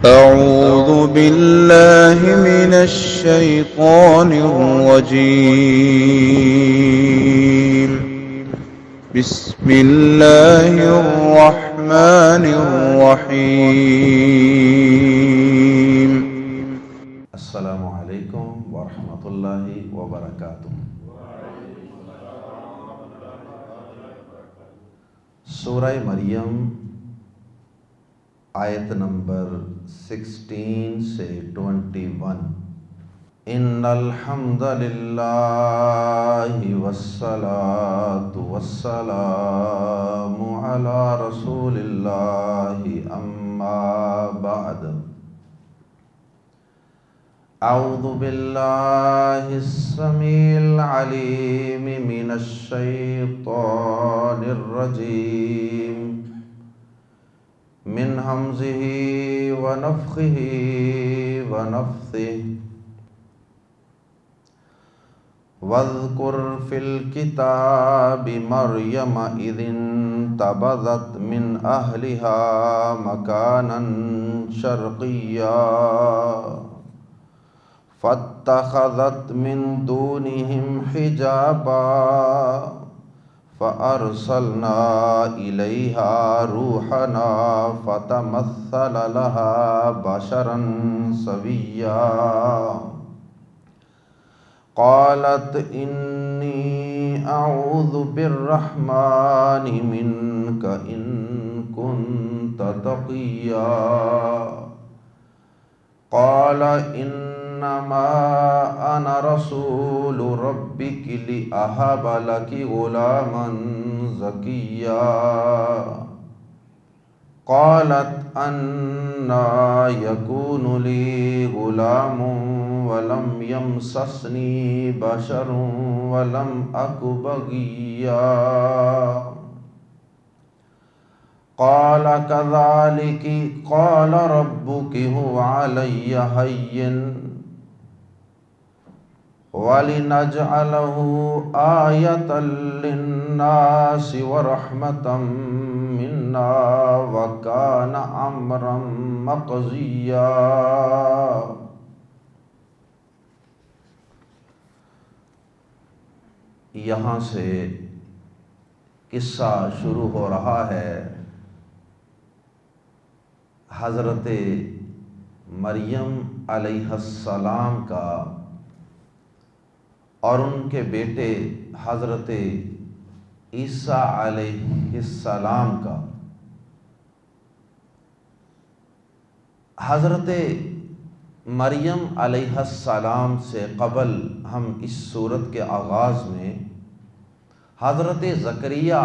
أعوذ بالله من الشيطان الرجيم. بسم الله الرحمن الرحيم. السلام علیکم ورحمۃ اللہ وبرکاتہ۔ سورہ مریم آیت نمبر 16 سے 21۔ ان الحمد للہ والصلاة والسلام علی رسول اللہ اما بعد۔ اعوذ باللہ السمیع العلیم من الشیطان الرجیم من ہمزہ ونفخہ ونفثہ۔ واذکر فی الکتاب مریم اذ انتبذت من اہلہا مکانا شرقیا فاتخذت من دونهم حجابا فأرسلنا إليها روحنا فتمثل لها بشرا سويا قالت إني أعوذ بالرحمن منك إن كنت تقيا قال انما انا رسول ربك لأهب لك غلاما زكيا قالت أنى يكون لي غلام ولم يمسسني بشر ولم أك بغيا قال كذلك قال ربك هو علي هين ولنجعله آية للناس ورحمة منا وكان أمرا مقضيا۔ یہاں سے قصہ شروع ہو رہا ہے حضرت مریم علیہ السلام کا اور ان کے بیٹے حضرت عیسیٰ علیہ السلام کا۔ حضرت مریم علیہ السلام سے قبل ہم اس سورت کے آغاز میں حضرت زکریا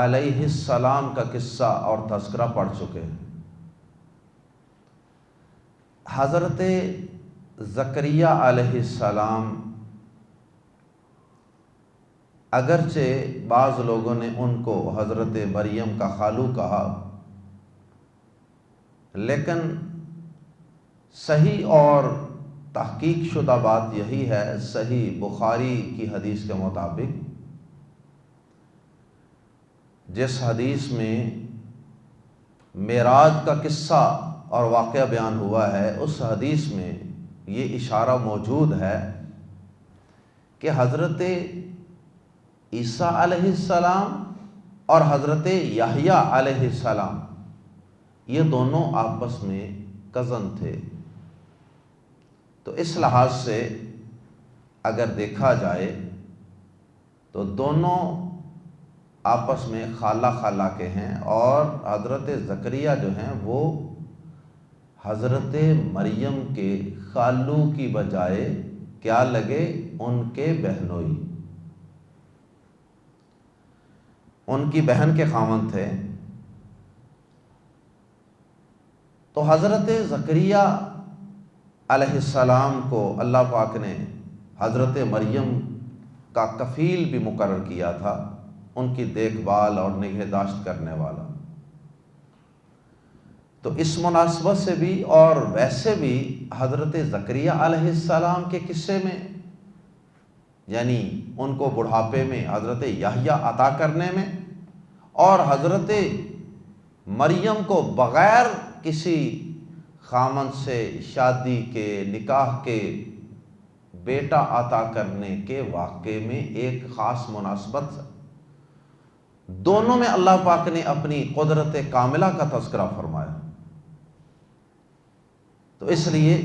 علیہ السلام کا قصہ اور تذکرہ پڑھ چکے ہیں۔ حضرت زکریا علیہ السلام اگرچہ بعض لوگوں نے ان کو حضرت مریم کا خالو کہا، لیکن صحیح اور تحقیق شدہ بات یہی ہے، صحیح بخاری کی حدیث کے مطابق، جس حدیث میں معراج کا قصہ اور واقعہ بیان ہوا ہے، اس حدیث میں یہ اشارہ موجود ہے کہ حضرت عیسیٰ علیہ السلام اور حضرت یحییٰ علیہ السلام یہ دونوں آپس میں کزن تھے۔ تو اس لحاظ سے اگر دیکھا جائے تو دونوں آپس میں خالہ خالہ کے ہیں، اور حضرت زکریا جو ہیں وہ حضرت مریم کے خالو کی بجائے کیا لگے، ان کے بہنوئی، ان کی بہن کے خاوند تھے۔ تو حضرت زکریا علیہ السلام کو اللہ پاک نے حضرت مریم کا کفیل بھی مقرر کیا تھا، ان کی دیکھ بھال اور نگہداشت کرنے والا۔ تو اس مناسبت سے بھی اور ویسے بھی حضرت زکریا علیہ السلام کے قصے میں، یعنی ان کو بڑھاپے میں حضرت یحییٰ عطا کرنے میں، اور حضرت مریم کو بغیر کسی خامند سے شادی کے، نکاح کے، بیٹا عطا کرنے کے واقعے میں ایک خاص مناسبت ہے۔ دونوں میں اللہ پاک نے اپنی قدرت کاملہ کا تذکرہ فرمایا۔ تو اس لیے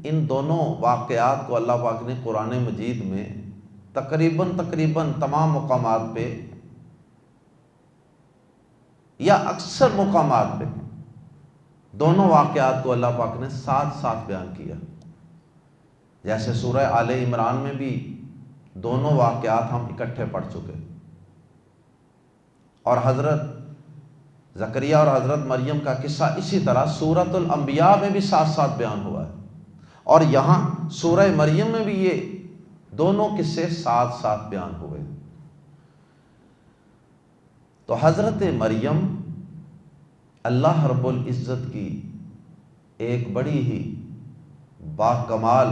ان دونوں واقعات کو اللہ پاک نے قرآن مجید میں تقریباً تمام مقامات پہ یا اکثر مقامات پہ دونوں واقعات کو اللہ پاک نے ساتھ ساتھ بیان کیا۔ جیسے سورہ آل عمران میں بھی دونوں واقعات ہم اکٹھے پڑھ چکے، اور حضرت زکریا اور حضرت مریم کا قصہ اسی طرح سورۃ الانبیاء میں بھی ساتھ ساتھ بیان ہوا ہے، اور یہاں سورہ مریم میں بھی یہ دونوں قصے ساتھ ساتھ بیان ہوئے۔ تو حضرت مریم اللہ رب العزت کی ایک بڑی ہی باکمال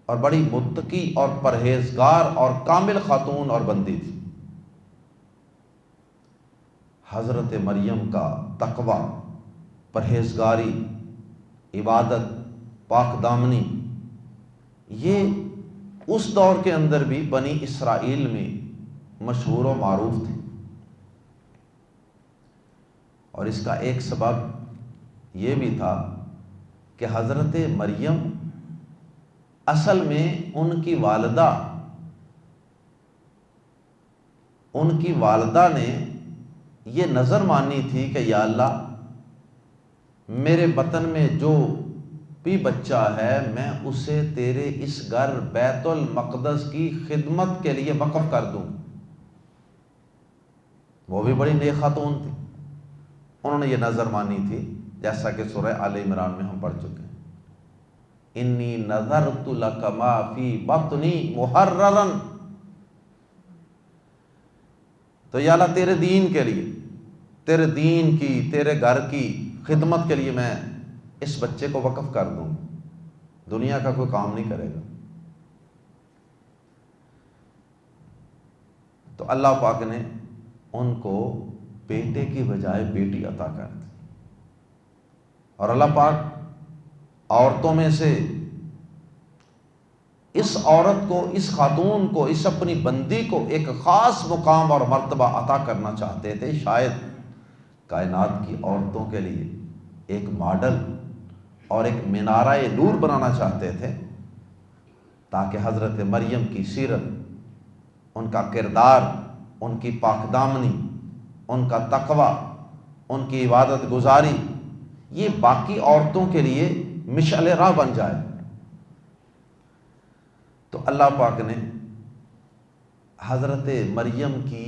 اور بڑی متقی اور پرہیزگار اور کامل خاتون اور بندی تھی۔ حضرت مریم کا تقوی، پرہیزگاری، عبادت، پاک دامنی، یہ اس دور کے اندر بھی بنی اسرائیل میں مشہور و معروف تھی، اور اس کا ایک سبب یہ بھی تھا کہ حضرت مریم اصل میں ان کی والدہ نے یہ نظر مانی تھی کہ یا اللہ، میرے بطن میں جو بھی بچہ ہے میں اسے تیرے اس گھر بیت المقدس کی خدمت کے لیے وقف کر دوں۔ وہ بھی بڑی نیک خاتون تھی، انہوں نے یہ نظر مانی تھی، جیسا کہ سورہ آل عمران میں ہم پڑھ چکے ہیں، انی نذرت لک ما فی بطنی محررا۔ تو یا اللہ، تیرے دین کے لیے، تیرے دین کی، تیرے گھر کی خدمت کے لیے میں اس بچے کو وقف کر دوں، دنیا کا کوئی کام نہیں کرے گا۔ تو اللہ پاک نے ان کو بیٹے کی بجائے بیٹی عطا کر دی، اور اللہ پاک عورتوں میں سے اس عورت کو، اس خاتون کو، اس اپنی بندی کو ایک خاص مقام اور مرتبہ عطا کرنا چاہتے تھے۔ شاید کائنات کی عورتوں کے لیے ایک ماڈل اور ایک مینارہ نور بنانا چاہتے تھے، تاکہ حضرت مریم کی سیرت، ان کا کردار، ان کی پاک دامنی، ان کا تقوی، ان کی عبادت گزاری، یہ باقی عورتوں کے لیے مشعل راہ بن جائے۔ تو اللہ پاک نے حضرت مریم کی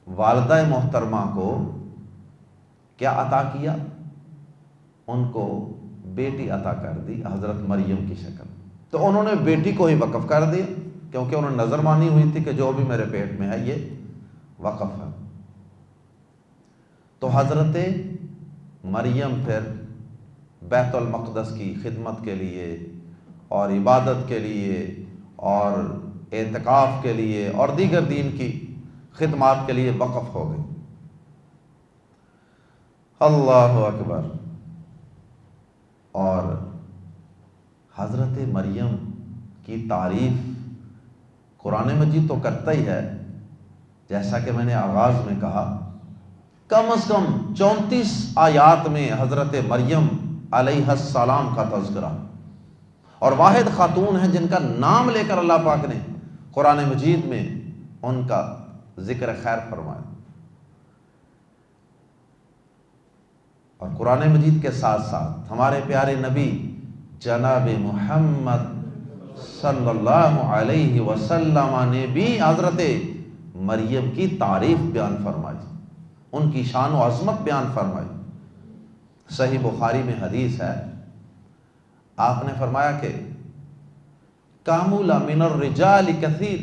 والدہ محترمہ کو کیا عطا کیا؟ ان کو بیٹی عطا کر دی حضرت مریم کی شکل۔ تو انہوں نے بیٹی کو ہی وقف کر دیا، کیونکہ انہوں نے نظر مانی ہوئی تھی کہ جو بھی میرے پیٹ میں ہے یہ وقف ہے۔ تو حضرت مریم پھر بیت المقدس کی خدمت کے لیے اور عبادت کے لیے اور اعتکاف کے لیے اور دیگر دین کی خدمات کے لیے وقف ہو گئی۔ اللہ اکبر۔ اور حضرت مریم کی تعریف قرآن مجید تو کرتا ہی ہے، جیسا کہ میں نے آغاز میں کہا، کم از کم 34 آیات میں حضرت مریم علیہ السلام کا تذکرہ، اور واحد خاتون ہیں جن کا نام لے کر اللہ پاک نے قرآن مجید میں ان کا ذکر خیر فرمایا۔ اور قرآن مجید کے ساتھ ساتھ ہمارے پیارے نبی جناب محمد صلی اللہ علیہ وسلم نے بھی حضرت مریم کی تعریف بیان فرمائی، ان کی شان و عظمت بیان فرمائی۔ صحیح بخاری میں حدیث ہے، آپ نے فرمایا کہ کامل من الرجال کثیر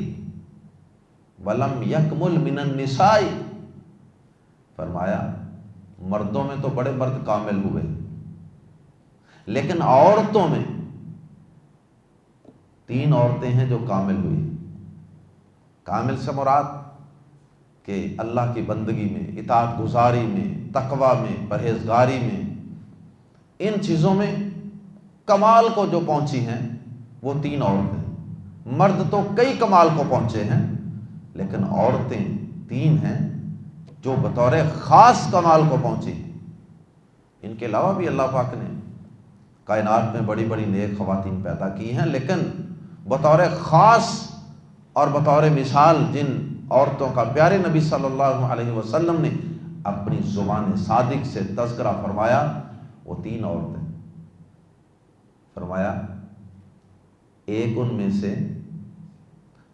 ولم یکمل من النساء، فرمایا مردوں میں تو بڑے مرد کامل ہوئے، لیکن عورتوں میں 3 عورتیں ہیں جو کامل ہوئی۔ کامل سے مراد کہ اللہ کی بندگی میں، اطاعت گزاری میں، تقوی میں، پرہیزگاری میں ان چیزوں میں کمال کو جو پہنچی ہیں وہ 3 عورتیں. مرد تو کئی کمال کو پہنچے ہیں لیکن عورتیں 3 ہیں جو بطور خاص کمال کو پہنچی ہیں. ان کے علاوہ بھی اللہ پاک نے کائنات میں بڑی بڑی نیک خواتین پیدا کی ہیں، لیکن بطور خاص اور بطور مثال جن عورتوں کا پیارے نبی صلی اللہ علیہ وسلم نے اپنی زبان صادق سے تذکرہ فرمایا وہ 3 عورتیں. فرمایا ایک ان میں سے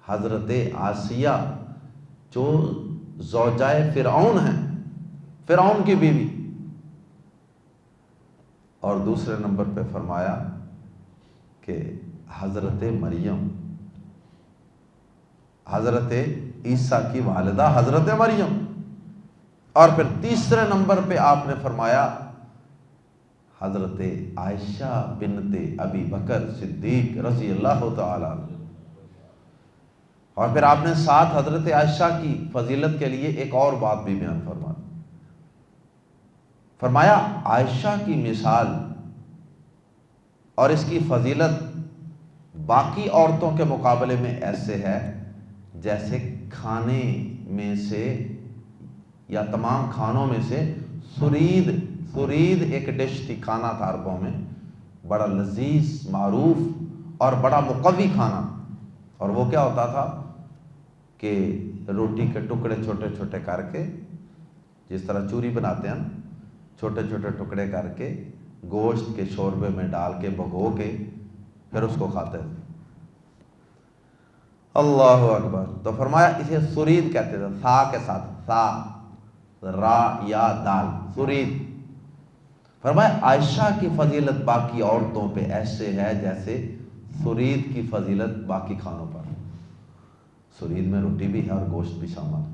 حضرت آسیہ جو زوجائے فرعون ہیں، فرعون کی بیوی، اور دوسرے نمبر پہ فرمایا کہ حضرت مریم، حضرت عیسیٰ کی والدہ حضرت مریم، اور پھر تیسرے نمبر پہ آپ نے فرمایا حضرت عائشہ بنت ابی بکر صدیق رضی اللہ تعالی عنہ. اور پھر آپ نے ساتھ حضرت عائشہ کی فضیلت کے لیے ایک اور بات بھی بیان فرمایا عائشہ کی مثال اور اس کی فضیلت باقی عورتوں کے مقابلے میں ایسے ہے جیسے کھانے میں سے یا تمام کھانوں میں سے سرید ایک ڈش تھی، کھانا تھا عربوں میں، بڑا لذیذ معروف اور بڑا مقوی کھانا. اور وہ کیا ہوتا تھا کہ روٹی کے ٹکڑے چھوٹے چھوٹے کر کے، جس طرح چوری بناتے ہیں، چھوٹے چھوٹے ٹکڑے کر کے گوشت کے شوربے میں ڈال کے بھگو کے پھر اس کو کھاتے تھے. اللہ اکبر. تو فرمایا اسے سرید کہتے تھے، سا کے ساتھ، سا را یا دال، سرید. فرمایا عائشہ کی فضیلت باقی عورتوں پہ ایسے ہے جیسے سرید کی فضیلت باقی کھانوں پر. سرید میں روٹی بھی ہے اور گوشت بھی شامل.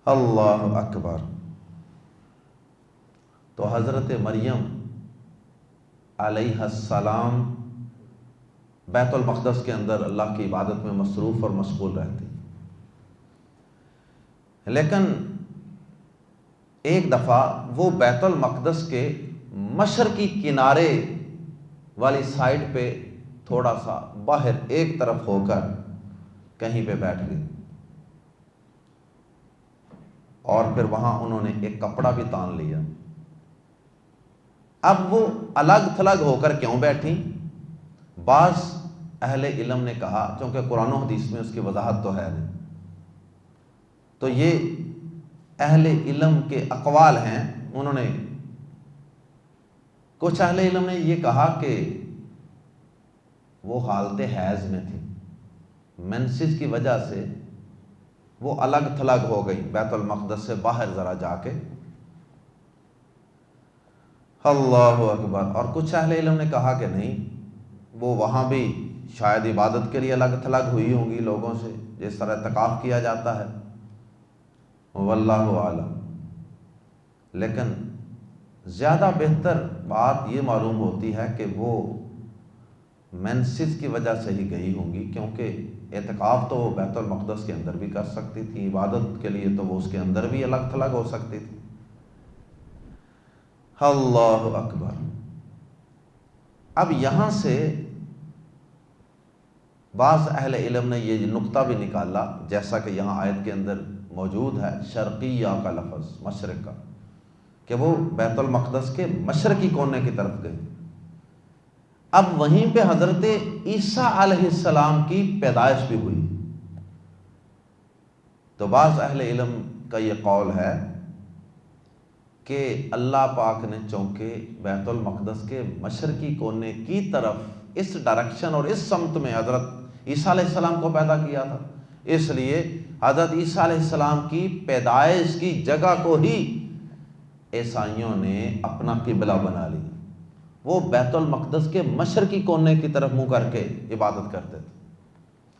اللہ اکبر. تو حضرت مریم علیہ السلام بیت المقدس کے اندر اللہ کی عبادت میں مصروف اور مشغول رہتی، لیکن ایک دفعہ وہ بیت المقدس کے مشرقی کنارے والی سائڈ پہ تھوڑا سا باہر ایک طرف ہو کر کہیں پہ بیٹھ گئی، اور پھر وہاں انہوں نے ایک کپڑا بھی تان لیا. اب وہ الگ تھلگ ہو کر کیوں بیٹھی؟ بعض اہل علم نے کہا، چونکہ قرآن و حدیث میں اس کی وضاحت تو ہے نہیں، تو یہ اہل علم کے اقوال ہیں. انہوں نے کچھ اہل علم نے یہ کہا کہ وہ حالت حیض میں تھی، مینسز کی وجہ سے وہ الگ تھلگ ہو گئی بیت المقدس سے باہر ذرا جا کے. اللہ اکبر. اور کچھ اہل علم نے کہا کہ نہیں، وہ وہاں بھی شاید عبادت کے لیے الگ تھلگ ہوئی ہوں گی لوگوں سے، جس طرح اعتکاف کیا جاتا ہے، واللہ اعلم. لیکن زیادہ بہتر بات یہ معلوم ہوتی ہے کہ وہ مینسز کی وجہ سے ہی گئی ہوں گی، کیونکہ اعتکاف تو وہ بیت المقدس کے اندر بھی کر سکتی تھی، عبادت کے لیے تو وہ اس کے اندر بھی الگ تھلگ ہو سکتی تھی. اللہ اکبر. اب یہاں سے بعض اہل علم نے یہ نقطہ بھی نکالا، جیسا کہ یہاں آیت کے اندر موجود ہے، شرقیہ کا لفظ، مشرق کا، کہ وہ بیت المقدس کے مشرقی کونے کی طرف گئی. اب وہیں پہ حضرت عیسیٰ علیہ السلام کی پیدائش بھی ہوئی. تو بعض اہل علم کا یہ قول ہے کہ اللہ پاک نے چونکہ بیت المقدس کے مشرقی کونے کی طرف اس ڈائریکشن اور اس سمت میں حضرت عیسیٰ علیہ السلام کو پیدا کیا تھا، اس لیے حضرت عیسیٰ علیہ السلام کی پیدائش کی جگہ کو ہی عیسائیوں نے اپنا قبلہ بنا لی. وہ بیت المقدس کے مشرقی کونے کی طرف منہ کر کے عبادت کرتے تھے،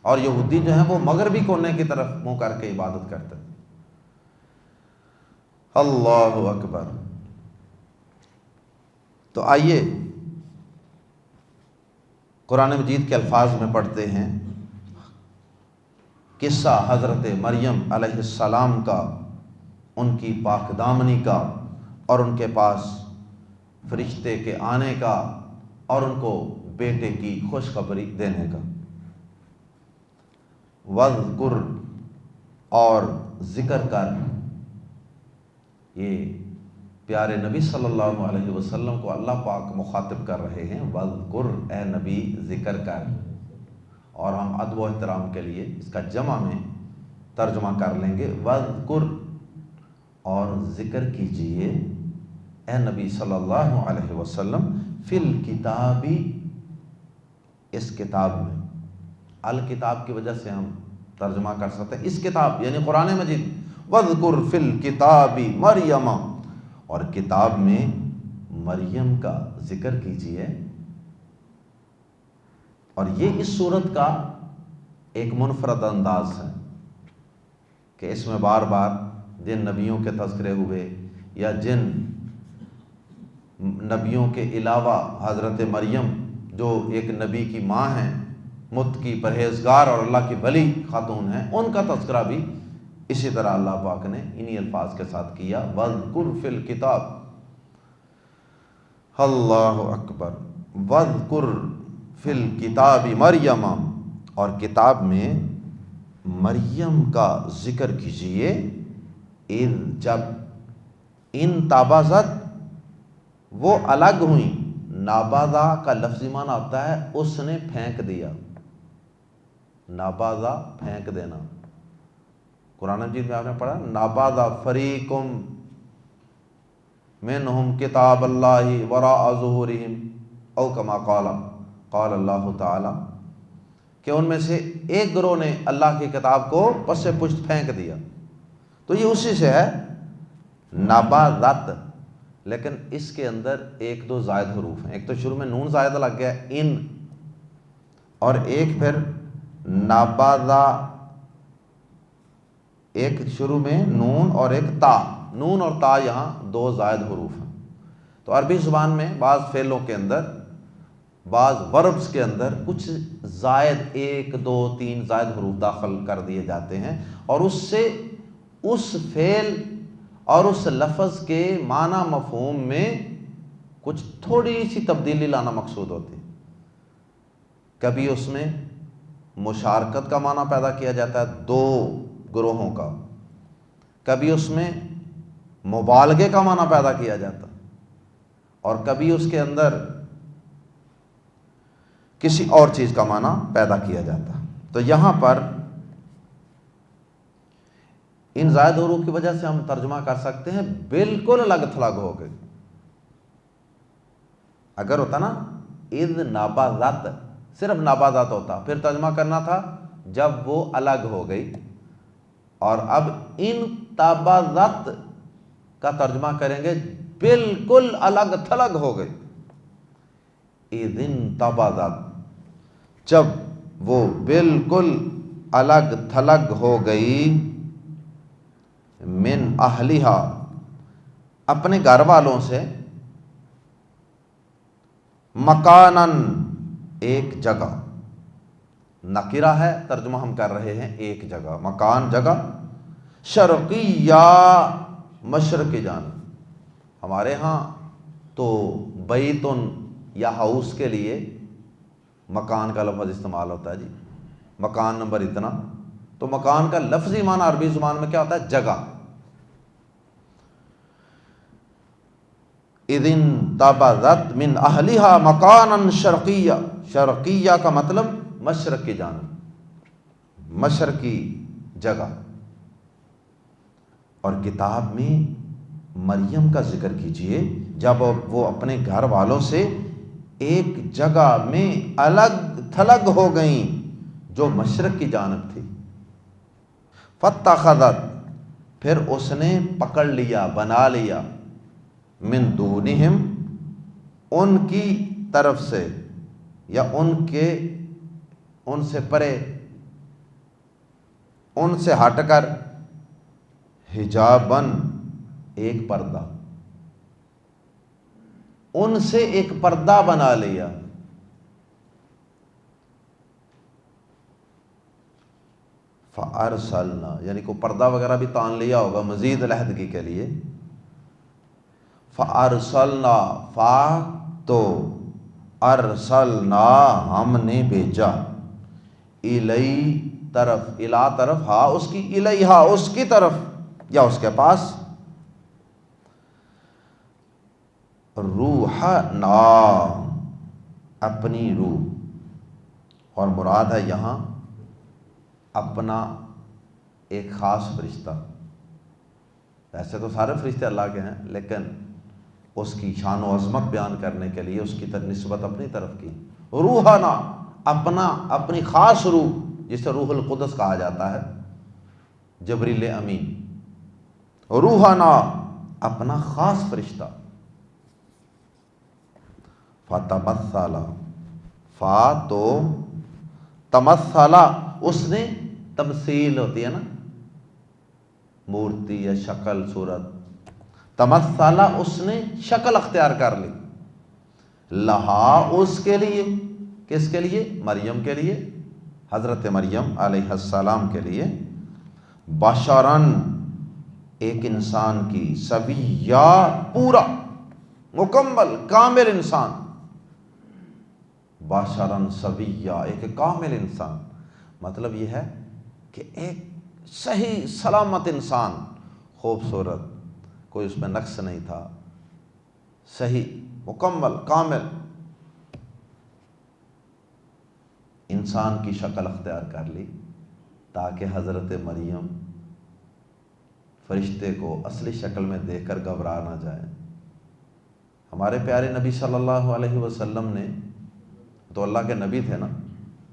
اور یہودی جو ہیں وہ مغربی کونے کی طرف منہ کر کے عبادت کرتے تھے. اللہ اکبر. تو آئیے قرآن مجید کے الفاظ میں پڑھتے ہیں قصہ حضرت مریم علیہ السلام کا، ان کی پاک دامنی کا. اور ان کے پاس فرشتے کے آنے کا اور ان کو بیٹے کی خوشخبری دینے کا۔ وَاذْكُرْ، اور ذکر کر، یہ پیارے نبی صلی اللہ علیہ وسلم کو اللہ پاک مخاطب کر رہے ہیں، وَاذْكُرْ، اے نبی ذکر کر، اور ہم ادب و احترام کے لیے اس کا جمع میں ترجمہ کر لیں گے، وَاذْكُرْ، اور ذکر کیجئے اے نبی صلی اللہ علیہ وسلم، فی الکتاب، اس کتاب میں، الکتاب کی وجہ سے ہم ترجمہ کر سکتے ہیں اس کتاب یعنی قرآن مجید، وَاذْكُرْ فِي الْكِتَابِ مَرْيَمَ، اور کتاب میں مریم کا ذکر کیجئے۔ اور یہ اس صورت کا ایک منفرد انداز ہے کہ اس میں بار بار جن نبیوں کے تذکرے ہوئے یا جن نبیوں کے علاوہ حضرت مریم جو ایک نبی کی ماں ہیں، متقی پرہیزگار اور اللہ کی ولی خاتون ہیں، ان کا تذکرہ بھی اسی طرح اللہ پاک نے انہی الفاظ کے ساتھ کیا، وَاذْكُرْ فِي الْكِتَابِ، اللہ اکبر، وَاذْكُرْ فِي الْكِتَابِ مَرْيَمَ، اور کتاب میں مریم کا ذکر کیجئے، اذ، جب، انتبذت، وہ الگ ہوئیں، ناباذہ کا لفظی معنی ہوتا ہے اس نے پھینک دیا، ناباذہ پھینک دینا، قرآن مجید میں آپ نے پڑھا، ناباذہ فریقم منہم کتاب اللہ وراء ظہورہم، او کما قال اللہ تعالی، کہ ان میں سے ایک گروہ نے اللہ کی کتاب کو پس پشت پھینک دیا، تو یہ اسی سے ہے ناباذت، لیکن اس کے اندر ایک دو زائد حروف ہیں، ایک تو شروع میں نون زائد لگ گیا ان، اور ایک پھر ناباذہ، ایک شروع میں نون اور ایک تا، نون اور تا یہاں دو زائد حروف ہیں۔ تو عربی زبان میں بعض فعلوں کے اندر، بعض وربز کے اندر کچھ زائد ایک دو تین زائد حروف داخل کر دیے جاتے ہیں، اور اس سے اس فعل اور اس لفظ کے معنی مفہوم میں کچھ تھوڑی سی تبدیلی لانا مقصود ہوتی ہے۔ کبھی اس میں مشارکت کا معنی پیدا کیا جاتا ہے دو گروہوں کا، کبھی اس میں مبالغے کا معنی پیدا کیا جاتا ہے، اور کبھی اس کے اندر کسی اور چیز کا معنی پیدا کیا جاتا ہے۔ تو یہاں پر ان زائد حروف کی وجہ سے ہم ترجمہ کر سکتے ہیں بالکل الگ تھلگ ہو گئی۔ اگر ہوتا نا اذ ناباذت، صرف ناباذت ہوتا، پھر ترجمہ کرنا تھا جب وہ الگ ہو گئی، اور اب ان تبذت کا ترجمہ کریں گے بالکل الگ تھلگ ہو گئی، اذ انتبذت، جب وہ بالکل الگ تھلگ ہو گئی، من اہلیہا، اپنے گھر والوں سے، مکانن، ایک جگہ، نکرہ ہے، ترجمہ ہم کر رہے ہیں ایک جگہ، مکان جگہ، شرقیہ، مشرق کی جانب، ہمارے ہاں تو بیتن یا ہاؤس کے لیے مکان کا لفظ استعمال ہوتا ہے جی، مکان نمبر اتنا، تو مکان کا لفظی معنی عربی زبان میں کیا ہوتا ہے؟ جگہ۔ اذ انتبذت من اہلہا مکانا شرقیہ، شرقیہ کا مطلب مشرق کی جانب، مشرقی جگہ، اور کتاب میں مریم کا ذکر کیجئے جب وہ اپنے گھر والوں سے ایک جگہ میں الگ تھلگ ہو گئیں جو مشرق کی جانب تھی، فاتخذت، پھر اس نے پکڑ لیا، بنا لیا، من دونہم، ان کی طرف سے یا ان سے پرے، ان سے ہٹ کر، حجابن، ایک پردہ، ان سے ایک پردہ بنا لیا۔ فَأَرْسَلْنَا، یعنی کو پردہ وغیرہ بھی تان لیا ہوگا مزید علیحدگی کے لیے۔ فارسلنا، فا تو ارسلنا ہم نے بھیجا، الی طرف، الا طرف، ہا اس کی، الیہا اس کی طرف یا اس کے پاس، روحنا اپنی روح، اور مراد ہے یہاں اپنا ایک خاص فرشتہ. ویسے تو سارے فرشتے اللہ کے ہیں، لیکن اس کی شان و عظمت بیان کرنے کے لیے اس کی نسبت اپنی طرف کی. روحنا اپنی خاص روح، جسے روح القدس کہا جاتا ہے، جبریل امین. روحنا اپنا خاص فرشتہ. فتمثل، فا تو تمثل، اس نے، تمثیل ہوتی ہے نا مورتی یا شکل صورت، تمثل اس نے شکل اختیار کر لی، لہا اس کے لیے، کس کے لیے؟ مریم کے لیے، حضرت مریم علیہ السلام کے لیے، بشرن ایک انسان کی، سویا پورا مکمل کامل انسان، بشرن سویا ایک کامل انسان. مطلب یہ ہے کہ ایک صحیح سلامت انسان، خوبصورت، کوئی اس میں نقص نہیں تھا، صحیح مکمل کامل انسان کی شکل اختیار کر لی، تاکہ حضرت مریم فرشتے کو اصلی شکل میں دیکھ کر گھبرا نہ جائے. ہمارے پیارے نبی صلی اللہ علیہ وسلم نے تو اللہ کے نبی تھے نا،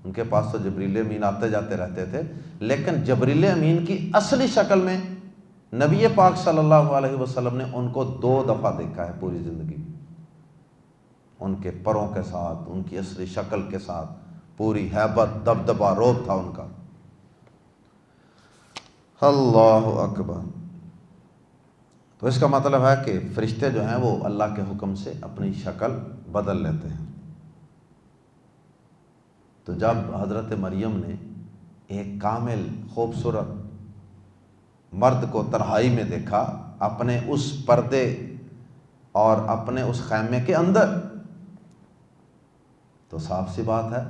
ان کے پاس تو جبریل امین آتے جاتے رہتے تھے، لیکن جبریل امین کی اصلی شکل میں نبی پاک صلی اللہ علیہ وسلم نے ان کو 2 دفعہ دیکھا ہے پوری زندگی، ان کے پروں کے ساتھ، ان کی اصلی شکل کے ساتھ، پوری ہیبت، دبدبہ، روب تھا ان کا. اللہ اکبر. تو اس کا مطلب ہے کہ فرشتے جو ہیں وہ اللہ کے حکم سے اپنی شکل بدل لیتے ہیں. تو جب حضرت مریم نے ایک کامل خوبصورت مرد کو تنہائی میں دیکھا، اپنے اس پردے اور اپنے اس خیمے کے اندر، تو صاف سی بات ہے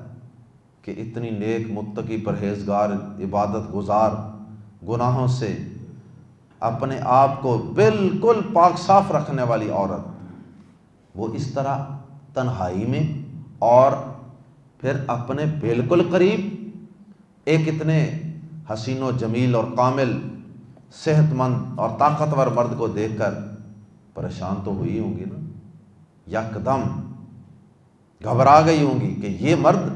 کہ اتنی نیک، متقی، پرہیزگار، عبادت گزار، گناہوں سے اپنے آپ کو بالکل پاک صاف رکھنے والی عورت، وہ اس طرح تنہائی میں اور پھر اپنے بالکل قریب ایک اتنے حسین و جمیل اور کامل، صحت مند اور طاقتور مرد کو دیکھ کر پریشان تو ہوئی ہوں گی نا، یکدم گھبرا گئی ہوں گی کہ یہ مرد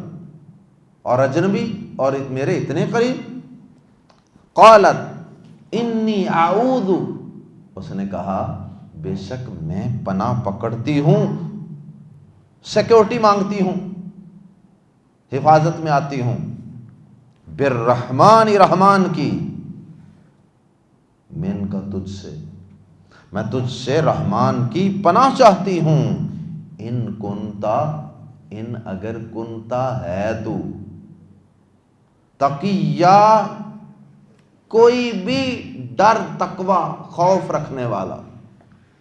اور اجنبی اور میرے اتنے قریب. قالت انی اعوذ، اس نے کہا بے شک میں پناہ پکڑتی ہوں، سیکورٹی مانگتی ہوں، حفاظت میں آتی ہوں، بالرحمن، رحمان کی، من کا تجھ سے، میں تجھ سے رحمان کی پناہ چاہتی ہوں. ان کنتا، ان اگر کنتا ہے تو، تقیہ کوئی بھی ڈر، تقوی، خوف رکھنے والا.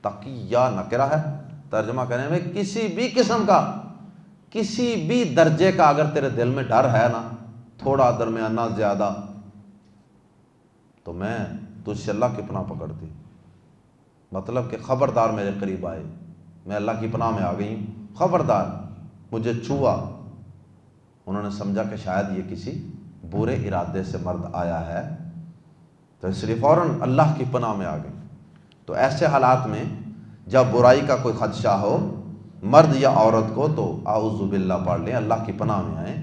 تقیہ نکرہ ہے، ترجمہ کرنے میں کسی بھی قسم کا، کسی بھی درجے کا اگر تیرے دل میں ڈر ہے نا، تھوڑا، درمیانہ، زیادہ، تو میں تجھ سے اللہ کی پناہ پکڑتی. مطلب کہ خبردار میرے قریب آئے، میں اللہ کی پناہ میں آ گئی ہوں، خبردار مجھے چھوا. انہوں نے سمجھا کہ شاید یہ کسی برے ارادے سے مرد آیا ہے، تو اس لیے فوراً اللہ کی پناہ میں آ گئی. تو ایسے حالات میں جب برائی کا کوئی خدشہ ہو مرد یا عورت کو، تو اعوذ باللہ پڑھ لیں، اللہ کی پناہ میں آئیں.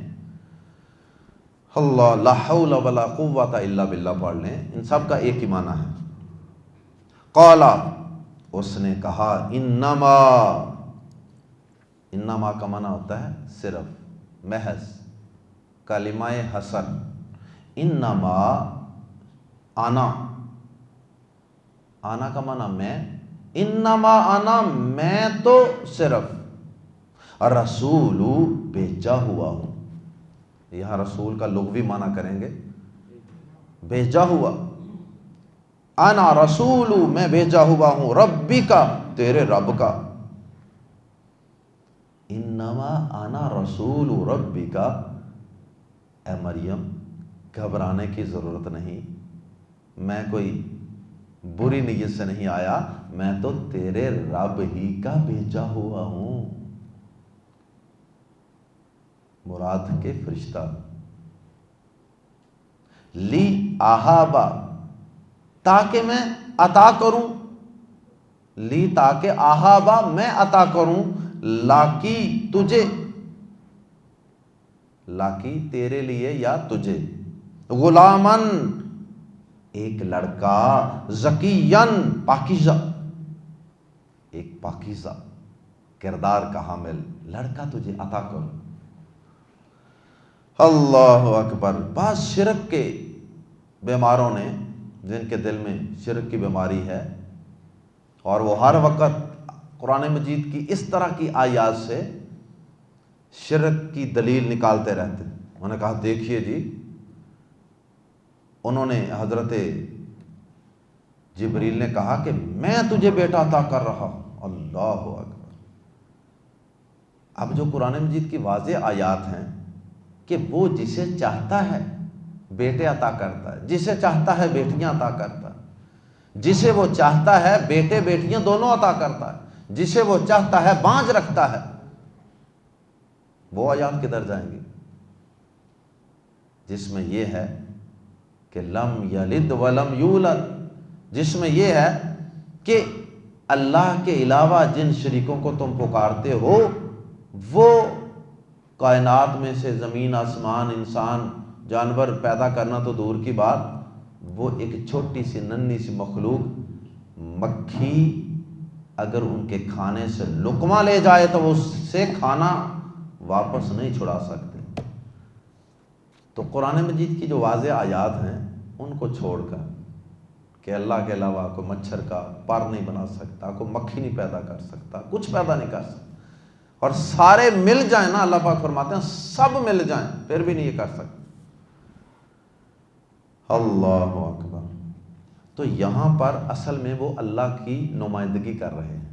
اللہ، لا حول ولا قوت الا باللہ پڑھ لیں. ان سب کا ایک ہی معنی ہے. قالا، اس نے کہا، انما، انما کا معنی ہوتا ہے صرف، محض، کلمہ حسن. انما، آنا، آنا کا معنی میں، انما آنا، میں تو صرف، رسول، بھیجا ہوا ہوں. یہاں رسول کا لغوی معنی کریں گے بھیجا ہوا. انا رسول، میں بھیجا ہوا ہوں، ربی کا، تیرے رب کا، انما انا رسول ربی کا، اے مریم گھبرانے کی ضرورت نہیں، میں کوئی بری نیت سے نہیں آیا، میں تو تیرے رب ہی کا بھیجا ہوا ہوں، مراد کے فرشتہ، لی آہابا، تاکہ میں عطا کروں، لی تاکہ آہابا میں عطا کروں، لاکی تجھے، لاکی تیرے لیے یا تجھے، غلامن ایک لڑکا، زکین پاکیزہ، ایک پاکیزہ کردار کا حامل لڑکا تجھے عطا کروں۔ اللہ اکبر۔ بعض شرک کے بیماروں نے، جن کے دل میں شرک کی بیماری ہے اور وہ ہر وقت قرآن مجید کی اس طرح کی آیات سے شرک کی دلیل نکالتے رہتے ہیں، انہوں نے کہا دیکھیے جی، انہوں نے حضرت جبریل نے کہا کہ میں تجھے بیٹا عطا کر رہا ہوں، اللہ اکبر۔ اب جو قرآن مجید کی واضح آیات ہیں کہ وہ جسے چاہتا ہے بیٹے عطا کرتا ہے، جسے چاہتا ہے بیٹیاں عطا کرتا ہے، جسے وہ چاہتا ہے بیٹے بیٹیاں دونوں عطا کرتا ہے، جسے وہ چاہتا ہے بانجھ رکھتا ہے، وہ آیات کدھر جائیں گی جس میں یہ ہے کہ لم یلد ولم یولد، جس میں یہ ہے کہ اللہ کے علاوہ جن شریکوں کو تم پکارتے ہو وہ کائنات میں سے زمین آسمان انسان جانور پیدا کرنا تو دور کی بات، وہ ایک چھوٹی سی ننھی سی مخلوق مکھی اگر ان کے کھانے سے لقمہ لے جائے تو وہ اس سے کھانا واپس نہیں چھڑا سکتے۔ تو قرآن مجید کی جو واضح آیات ہیں ان کو چھوڑ کر کہ اللہ کے علاوہ کوئی مچھر کا پر نہیں بنا سکتا، کوئی مکھی نہیں پیدا کر سکتا، کچھ پیدا نہیں کر سکتا، اور سارے مل جائیں نا، اللہ پاک فرماتے ہیں سب مل جائیں پھر بھی نہیں یہ کر سکتے۔ اللہ اکبر۔ تو یہاں پر اصل میں وہ اللہ کی نمائندگی کر رہے ہیں،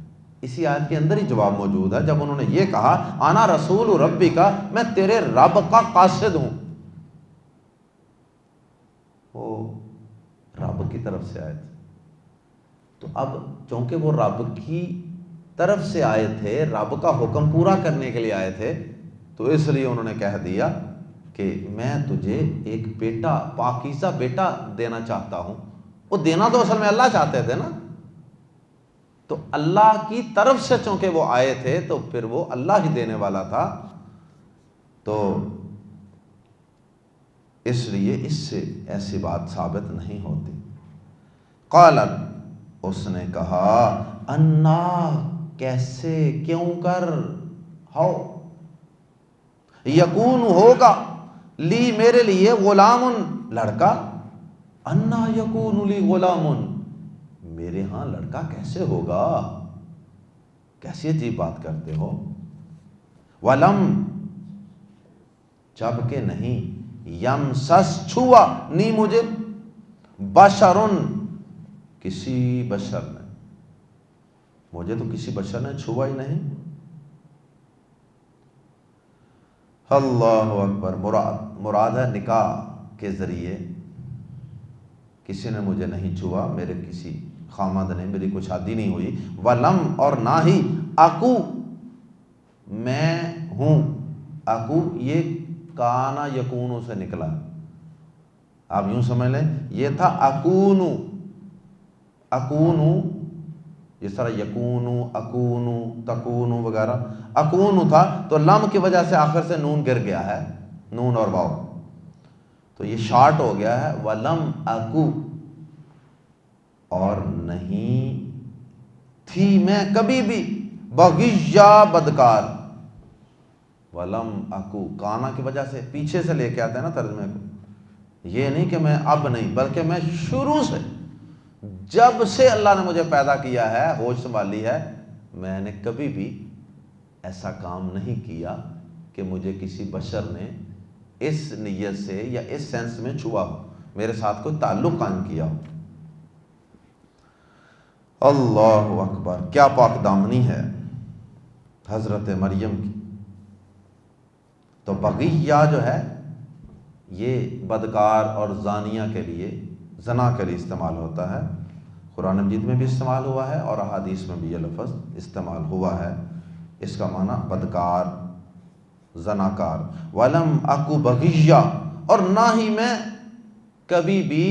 اسی آیت کے اندر ہی جواب موجود ہے جب انہوں نے یہ کہا انا رسول ربی کا، میں تیرے رب کا قاصد ہوں، وہ رب کی طرف سے آئے تھے۔ تو اب چونکہ وہ رب کی طرف سے آئے تھے، رب کا حکم پورا کرنے کے لیے آئے تھے، تو اس لیے انہوں نے کہہ دیا کہ میں تجھے ایک بیٹا، پاکیزہ بیٹا دینا چاہتا ہوں۔ وہ دینا تو اصل میں اللہ چاہتے تھے نا، تو اللہ کی طرف سے چونکہ وہ آئے تھے تو پھر وہ اللہ ہی دینے والا تھا، تو اس لیے اس سے ایسی بات ثابت نہیں ہوتی۔ قالت، اس نے کہا، انا، کیسے، کیوں کر، ہو، یکون، ہوگا، لی، میرے لیے، غلام، لڑکا، انا یکون لی غلام، میرے ہاں لڑکا کیسے ہوگا، کیسی عجیب بات کرتے ہو، ولم، جب کہ نہیں، یمسس، چھوا، نی مجھے، بشرن، کسی بشر نے، مجھے تو کسی بشر نے چھوا ہی نہیں۔ اللہ اکبر۔ مراد ہے نکاح کے ذریعے کسی نے مجھے نہیں چھوا، میرے کسی خامد نے، میری کوئی شادی نہیں ہوئی، ولم، اور نہ ہی، اکو، میں ہوں، اکو یہ کانا یکونو سے نکلا، آپ یوں سمجھ لیں یہ تھا اکونو، اکونو جس طرح یکونو، اکونو، تکونو وغیرہ، اکونو تھا تو لم کی وجہ سے آخر سے نون گر گیا ہے، نون اور واو، تو یہ شارٹ ہو گیا ہے، ولم اکو، اور نہیں تھی میں کبھی بھی، بغیہ، بدکار، ولم اکو، کانا کی وجہ سے پیچھے سے لے کے آتے ہیں نا ترجمے کو، یہ نہیں کہ میں اب نہیں، بلکہ میں شروع سے، جب سے اللہ نے مجھے پیدا کیا ہے، ہوش سنبھالی ہے، میں نے کبھی بھی ایسا کام نہیں کیا کہ مجھے کسی بشر نے اس نیت سے یا اس سینس میں چھوا ہو، میرے ساتھ کوئی تعلق قائم کیا ہو۔ اللہ اکبر، کیا پاک دامنی ہے حضرت مریم کی۔ تو بغیہ جو ہے یہ بدکار اور زانیہ کے لیے، زنا کے لیے استعمال ہوتا ہے۔ قرآن مجید میں بھی استعمال ہوا ہے اور احادیث میں بھی یہ لفظ استعمال ہوا ہے۔ اس کا معنی بدکار، زناکار۔ وَلَمْ أَكُ بَغِيًّا، اور نہ ہی میں کبھی بھی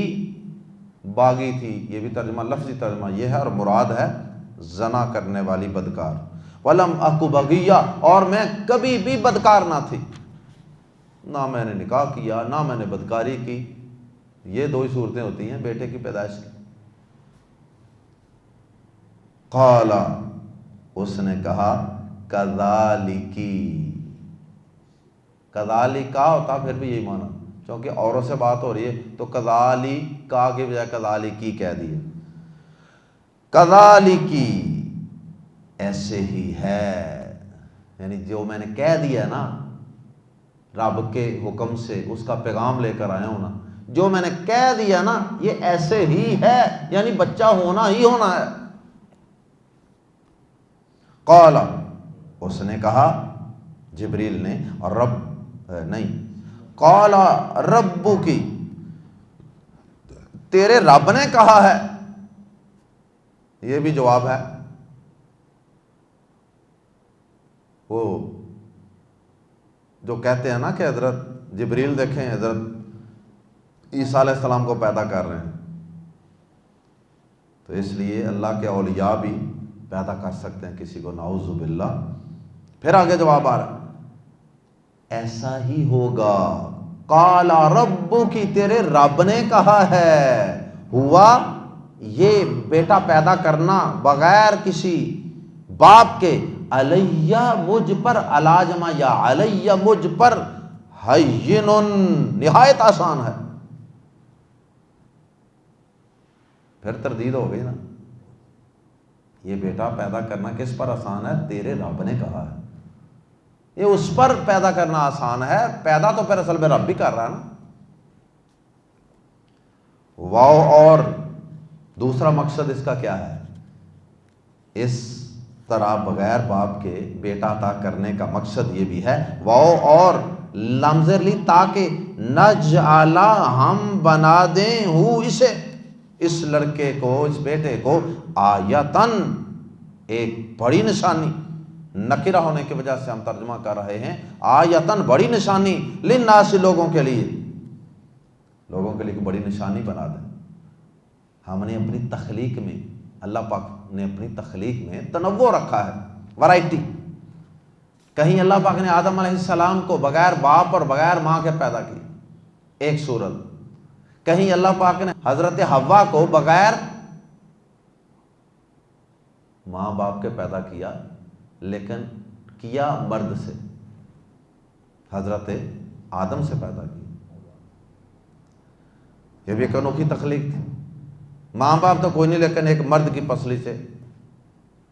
باغی تھی۔ یہ بھی ترجمہ، لفظی ترجمہ یہ ہے، اور مراد ہے زنا کرنے والی بدکار۔ وَلَمْ أَكُ بَغِيًّا، اور میں کبھی بھی بدکار نہ تھی، نہ میں نے نکاح کیا نہ میں نے بدکاری کی۔ یہ دو ہی صورتیں ہوتی ہیں بیٹے کی پیدائش کی۔ قال، اس نے کہا، کذالکی، کذالکا ہوتا پھر بھی یہی معنی، چونکہ اوروں سے بات ہو رہی ہے تو کذالکا کے بجائے کذالکی کہہ دیے۔ کذالکی، ایسے ہی ہے، یعنی جو میں نے کہہ دیا نا، رب کے حکم سے اس کا پیغام لے کر آیا ہوں نا، جو میں نے کہہ دیا نا یہ ایسے ہی ہے، یعنی بچہ ہونا ہی ہونا ہے۔ قال، اس نے کہا، جبریل نے، اور قال ربکی، تیرے رب نے کہا ہے، یہ بھی جواب ہے۔ وہ جو کہتے ہیں نا کہ حضرت جبریل دیکھیں حضرت عیسیٰ علیہ السلام کو پیدا کر رہے ہیں، تو اس لیے اللہ کے اولیاء بھی پیدا کر سکتے ہیں کسی کو، نعوذ باللہ۔ پھر آگے جواب آ رہا ہے، ایسا ہی ہوگا۔ قال ربک، تیرے رب نے کہا ہے، ہوا یہ بیٹا پیدا کرنا بغیر کسی باپ کے، علیہ مجھ پر، علاجمہ یا علیہ مجھ پر، ہین نہایت آسان ہے۔ پھر تردید ہو گئی نا، یہ بیٹا پیدا کرنا کس پر آسان ہے؟ تیرے رب نے کہا ہے، یہ اس پر پیدا کرنا آسان ہے، پیدا تو پھر اصل میں رب بھی کر رہا ہے نا۔ واو، اور دوسرا مقصد اس کا کیا ہے؟ اس طرح بغیر باپ کے بیٹا عطا کرنے کا مقصد یہ بھی ہے، واو اور لام زیر لی، تاکہ نجعل، ہم بنا دیں، ہو اسے، اس لڑکے کو، اس بیٹے کو، آیتن، ایک بڑی نشانی، نکرہ ہونے کی وجہ سے ہم ترجمہ کر رہے ہیں آیتن، بڑی نشانی، للناس، لوگوں کے لیے، لوگوں کے لیے ایک بڑی نشانی بنا دیں۔ ہم نے اپنی تخلیق میں، اللہ پاک نے اپنی تخلیق میں تنوع رکھا ہے، ورائٹی۔ کہیں اللہ پاک نے آدم علیہ السلام کو بغیر باپ اور بغیر ماں کے پیدا کی، ایک صورت۔ کہیں اللہ پاک نے حضرت حوا کو بغیر ماں باپ کے پیدا کیا، لیکن کیا مرد سے، حضرت آدم سے پیدا کی۔ یہ بھی ایک انوکھی تخلیق تھی، ماں باپ تو کوئی نہیں، لیکن ایک مرد کی پسلی سے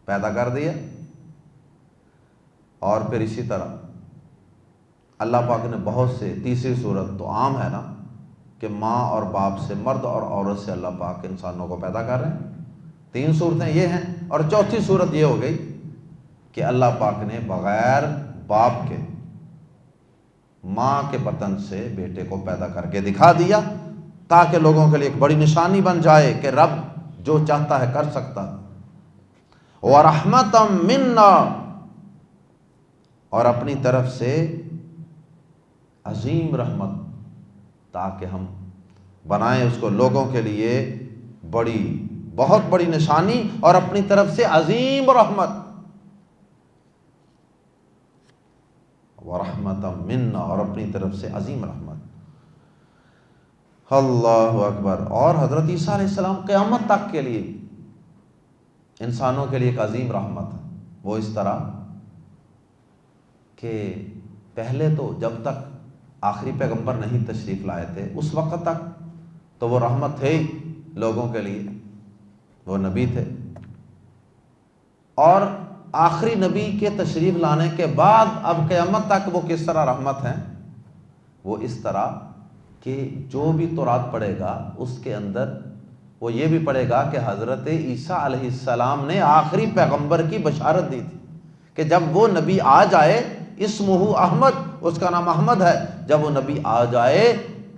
پیدا کر دیا۔ اور پھر اسی طرح اللہ پاک نے بہت سے، تیسری صورت تو عام ہے نا کہ ماں اور باپ سے، مرد اور عورت سے اللہ پاک انسانوں کو پیدا کر رہے ہیں۔ تین صورتیں یہ ہیں، اور چوتھی صورت یہ ہو گئی کہ اللہ پاک نے بغیر باپ کے، ماں کے بطن سے بیٹے کو پیدا کر کے دکھا دیا، تاکہ لوگوں کے لیے ایک بڑی نشانی بن جائے کہ رب جو چاہتا ہے کر سکتا۔ وَرَحْمَةً مِنَّا، اور اپنی طرف سے عظیم رحمت، تاکہ ہم بنائیں اس کو لوگوں کے لیے بڑی، بہت بڑی نشانی، اور اپنی طرف سے عظیم رحمت۔ وَرَحْمَةً مِنَّا، اور اپنی طرف سے عظیم رحمت۔ اللہ اکبر۔ اور حضرت عیسیٰ علیہ السلام قیامت تک کے لیے انسانوں کے لیے ایک عظیم رحمت ہے۔ وہ اس طرح کہ پہلے تو جب تک آخری پیغمبر نہیں تشریف لائے تھے، اس وقت تک تو وہ رحمت تھے ہی لوگوں کے لیے، وہ نبی تھے۔ اور آخری نبی کے تشریف لانے کے بعد اب قیامت تک وہ کس طرح رحمت ہیں؟ وہ اس طرح کہ جو بھی تورات پڑھے گا اس کے اندر وہ یہ بھی پڑھے گا کہ حضرت عیسیٰ علیہ السلام نے آخری پیغمبر کی بشارت دی تھی کہ جب وہ نبی آ جائے، اسمہ احمد، اس کا نام احمد ہے، جب وہ نبی آ جائے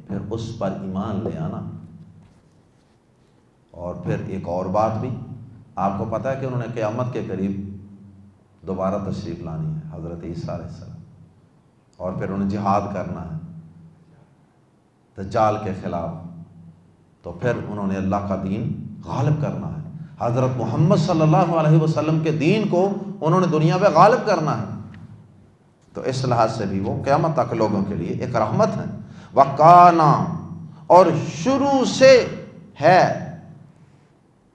پھر اس پر ایمان لے آنا۔ اور پھر ایک اور بات بھی آپ کو پتہ ہے کہ انہوں نے قیامت کے قریب دوبارہ تشریف لانی ہے حضرت عیسیٰ علیہ السلام، اور پھر انہیں جہاد کرنا ہے دجال کے خلاف، تو پھر انہوں نے اللہ کا دین غالب کرنا ہے، حضرت محمد صلی اللہ علیہ وسلم کے دین کو انہوں نے دنیا پہ غالب کرنا ہے۔ تو اس لحاظ سے بھی وہ قیامت تک لوگوں کے لیے ایک رحمت ہے۔ وَقَانَا، اور شروع سے ہے،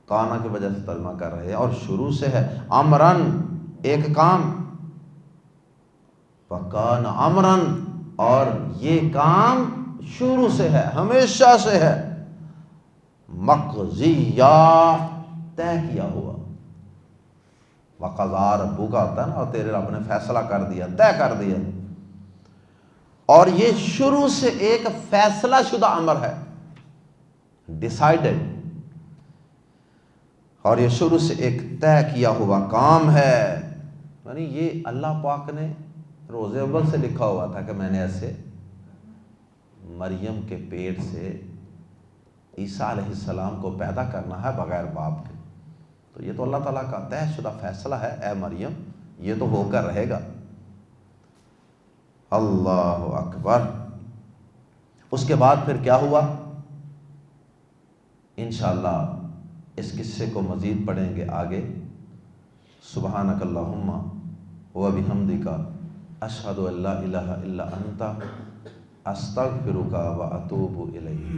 کانا کی وجہ سے ترجمہ کر رہے ہیں، اور شروع سے ہے، امرن، ایک کام، وَقَانَ امرن، اور یہ کام شروع سے ہے، ہمیشہ سے ہے، مقضیہ، طے کیا ہوا۔ وَقَضَىٰ رَبُّكَ ہوتا ہے نا، اور تیرے رب نے فیصلہ کر دیا، طے کر دیا، اور یہ شروع سے ایک فیصلہ شدہ امر ہے، ڈیسائیڈڈ، اور یہ شروع سے ایک طے کیا ہوا کام ہے۔ یعنی یہ اللہ پاک نے روز اول سے لکھا ہوا تھا کہ میں نے ایسے مریم کے پیٹ سے عیسیٰ علیہ السلام کو پیدا کرنا ہے بغیر باپ کے۔ تو یہ تو اللہ تعالیٰ کا طے شدہ فیصلہ ہے، اے مریم یہ تو ہو کر رہے گا۔ اللہ اکبر۔ اس کے بعد پھر کیا ہوا؟ انشاءاللہ اس قصے کو مزید پڑھیں گے آگے۔ سبحانک اللہم و بحمدک، اشہد ان لا الہ الا انت، استغفرک و اتوب الیک۔